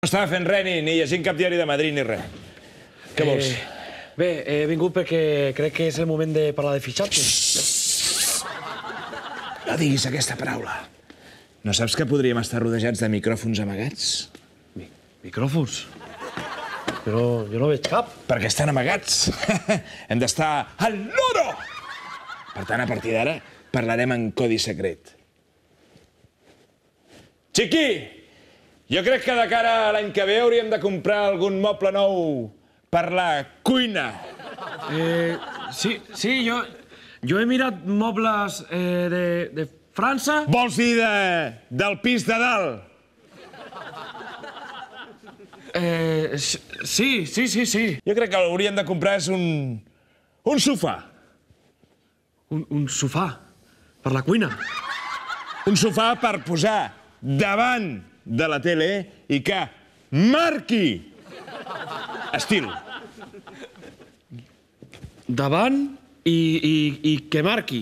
No estava fent res ni llegint cap diari de Madrid ni res. Què vols? Bé, he vingut perquè crec que és el moment de parlar de fitxatges. No diguis aquesta paraula. No saps que podríem estar rodejats de micròfons amagats? Micròfons? Però jo no veig cap. Perquè estan amagats. Hem d'estar al loro! Per tant, a partir d'ara, parlarem en codi secret. Chiqui! Jo crec que de cara a l'any que ve hauríem de comprar algun moble nou per la cuina. Sí, jo he mirat mobles de França. Vols dir del pis de dalt? Sí. Jo crec que hauríem de comprar és un sofà. Un sofà per la cuina. Un sofà per posar davant de la tele i que marqui estil. Davant i que marqui.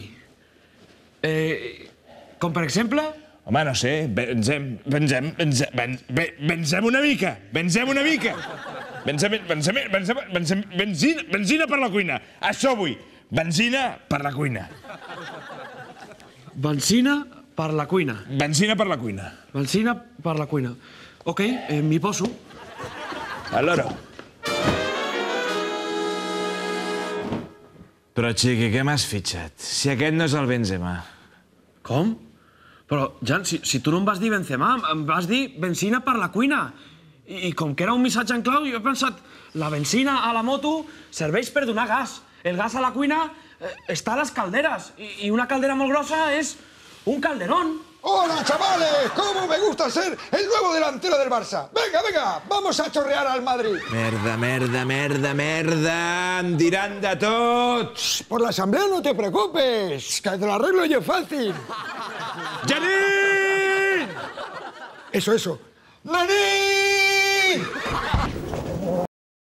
Com per exemple? Home, no sé, benzem una mica. Benzina per la cuina. Això vull. Benzina per la cuina. Benzina per la cuina. Benzina per la cuina. Benzina per la cuina. Ok, m'hi poso. Al loro. Però, Chiqui, què m'has fitxat? Si aquest no és el Benzema. Com? Però, Jan, si tu no em vas dir Benzema, em vas dir benzina per la cuina. I com que era un missatge en clau, jo he pensat, la benzina a la moto serveix per donar gas. El gas a la cuina està a les calderes. I una caldera molt grossa és un calderón. ¡Hola, chavales! ¿Cómo me gusta ser el nuevo delantero del Barça? Venga, vamos a chorrear al Madrid. Merda, em diran de tots. Por la asamblea no te preocupes, que te lo arreglo yo fácil. Janine! Eso. ¡Nani!